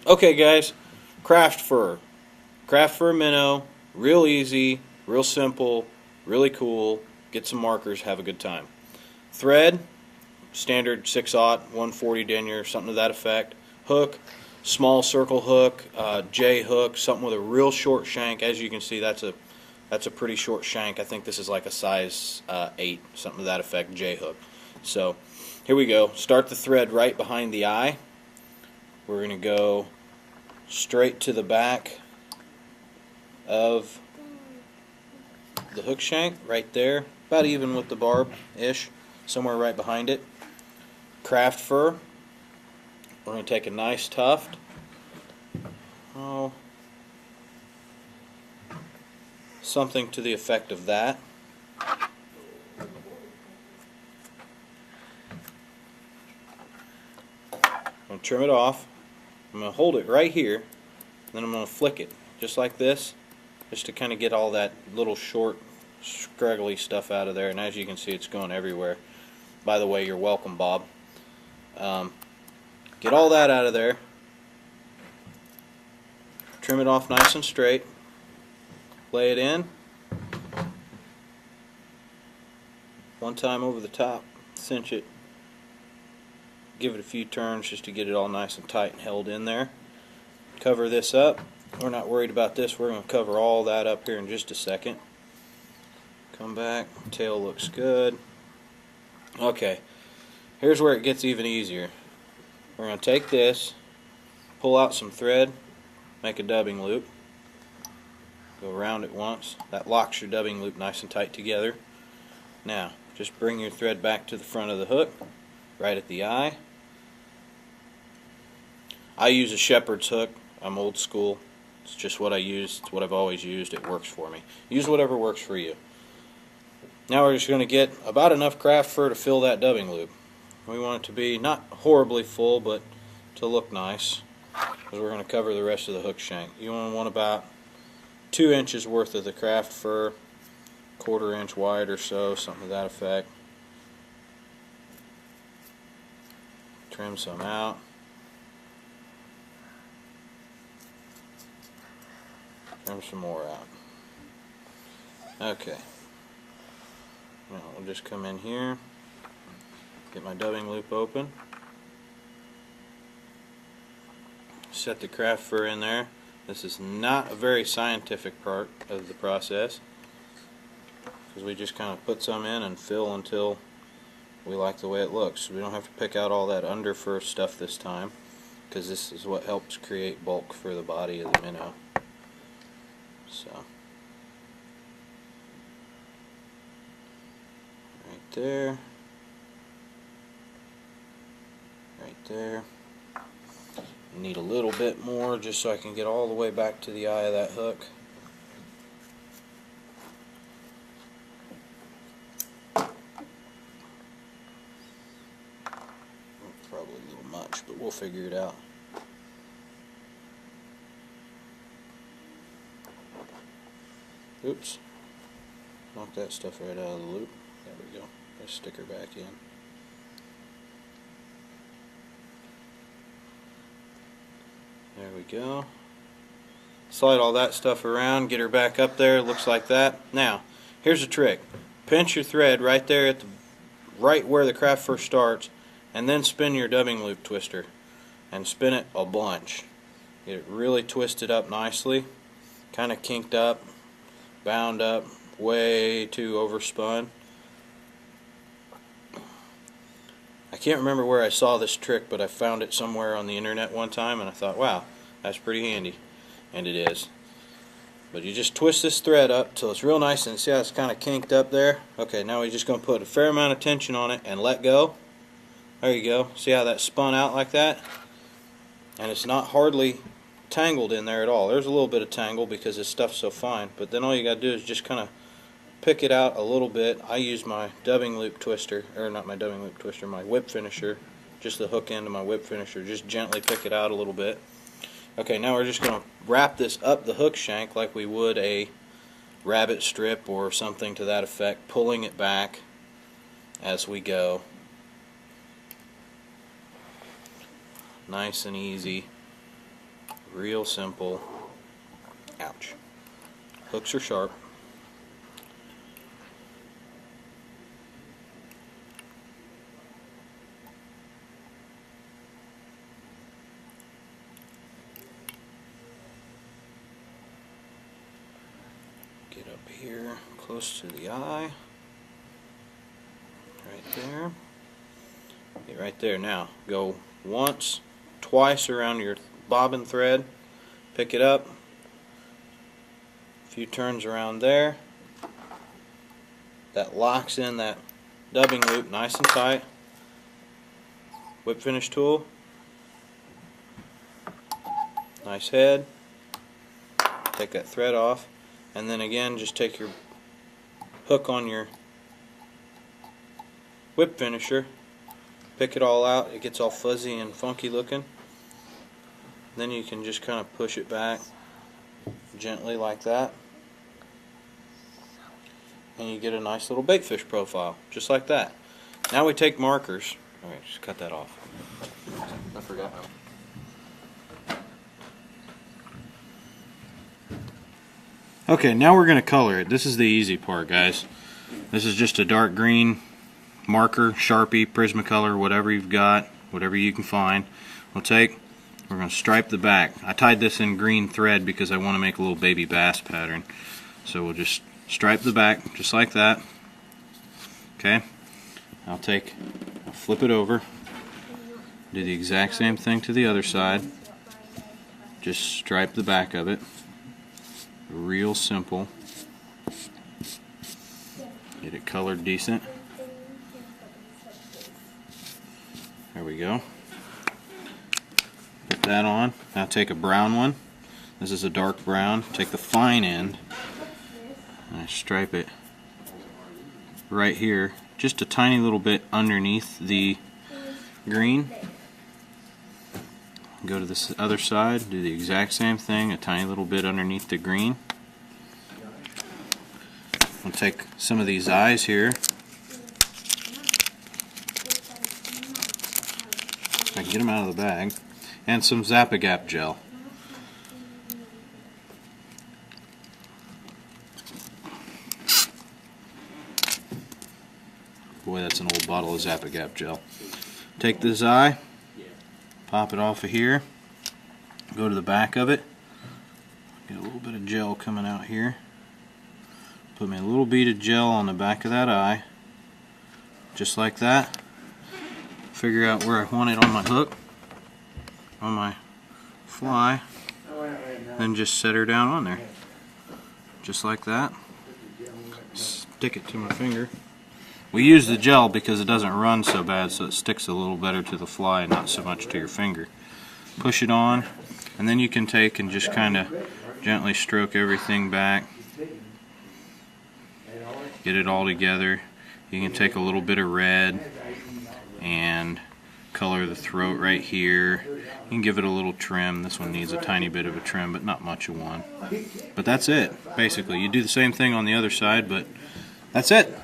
Okay guys, craft fur. Craft fur minnow, real easy, real simple, really cool. Get some markers, have a good time. Thread, standard 6/0, 140 denier, something to that effect. Hook, small circle hook, J hook, something with a real short shank. As you can see, that's a pretty short shank. I think this is like a size 8, something to that effect, J hook. So here we go. Start the thread right behind the eye. We're going to go straight to the back of the hook shank, right there, about even with the barb-ish, somewhere right behind it. Craft fur. We're going to take a nice tuft. Something to the effect of that. I'm going to trim it off. I'm going to hold it right here, then I'm going to flick it just like this, just to kind of get all that little short scraggly stuff out of there. And as you can see, it's going everywhere. By the way, you're welcome, Bob. Get all that out of there, trim it off nice and straight, lay it in one time over the top, cinch it, give it a few turns just to get it all nice and tight and held in there. Cover this up. We're not worried about this. We're going to cover all that up here in just a second. Come back. Tail looks good. Okay, here's where it gets even easier. We're going to take this, pull out some thread, make a dubbing loop, go around it once. That locks your dubbing loop nice and tight together. Now, just bring your thread back to the front of the hook, right at the eye. I use a shepherd's hook. I'm old school. It's just what I use. It's what I've always used. It works for me. Use whatever works for you. Now we're just going to get about enough craft fur to fill that dubbing loop. We want it to be not horribly full, but to look nice, because we're going to cover the rest of the hook shank. You want about 2 inches worth of the craft fur, 1/4 inch wide or so, something to that effect. Trim some out. Trim some more out. Okay. Now we'll just come in here, get my dubbing loop open, set the craft fur in there. This is not a very scientific part of the process, because we just kind of put some in and fill until we like the way it looks. We don't have to pick out all that under fur stuff this time, because this is what helps create bulk for the body of the minnow. So, right there, right there. You need a little bit more just so I can get all the way back to the eye of that hook. Probably a little much, but we'll figure it out. Oops. Knock that stuff right out of the loop. There we go. Let's stick her back in. There we go. Slide all that stuff around, get her back up there. Looks like that. Now, here's a trick. Pinch your thread right there at right where the craft fur starts, and then spin your dubbing loop twister. And spin it a bunch. Get it really twisted up nicely. Kind of kinked up. Bound up, way too overspun. I can't remember where I saw this trick, but I found it somewhere on the internet one time, and I thought, wow, that's pretty handy. And it is. But you just twist this thread up till it's real nice, and see how it's kind of kinked up there? Okay, now we're just going to put a fair amount of tension on it and let go. There you go. See how that spun out like that? And it's not hardly tangled in there at all. There's a little bit of tangle because this stuff's so fine, but then all you gotta do is just kind of pick it out a little bit. I use my dubbing loop twister, or not my dubbing loop twister, my whip finisher, just the hook end of my whip finisher. Just gently pick it out a little bit. Okay, now we're just going to wrap this up the hook shank like we would a rabbit strip or something to that effect, pulling it back as we go. Nice and easy. Real simple. Ouch. Hooks are sharp. Get up here close to the eye. Right there. Get right there. Now go once, twice around your bobbin thread. Pick it up. A few turns around there. That locks in that dubbing loop nice and tight. Whip finish tool. Nice head. Take that thread off. And then again, just take your hook on your whip finisher, pick it all out. It gets all fuzzy and funky looking. Then you can just kind of push it back gently like that, and you get a nice little baitfish profile, just like that. Now we take markers. Alright, just cut that off. I forgot. Okay, now we're going to color it. This is the easy part, guys. This is just a dark green marker, Sharpie, Prismacolor, whatever you've got, whatever you can find. We're going to stripe the back. I tied this in green thread because I want to make a little baby bass pattern. So we'll just stripe the back just like that. Okay, I'll flip it over, do the exact same thing to the other side. Just stripe the back of it. Real simple. Get it colored decent. There we go. Put that on. Now take a brown one. This is a dark brown. Take the fine end and I stripe it right here, just a tiny little bit underneath the green. Go to this other side, do the exact same thing, a tiny little bit underneath the green. I'll take some of these eyes here. I can get them out of the bag. And some Zap-A-Gap gel. Boy, that's an old bottle of Zap-A-Gap gel. Take this eye, pop it off of here, go to the back of it, get a little bit of gel coming out here, put me a little bead of gel on the back of that eye, just like that. Figure out where I want it on my hook, on my fly, then just set her down on there, just like that. Stick it to my finger. We use the gel because it doesn't run so bad, so it sticks a little better to the fly and not so much to your finger. Push it on, and then you can take and just kind of gently stroke everything back. Get it all together. You can take a little bit of red and color the throat right here. You can give it a little trim. This one needs a tiny bit of a trim, but not much of one. But that's it, basically. You do the same thing on the other side, but that's it.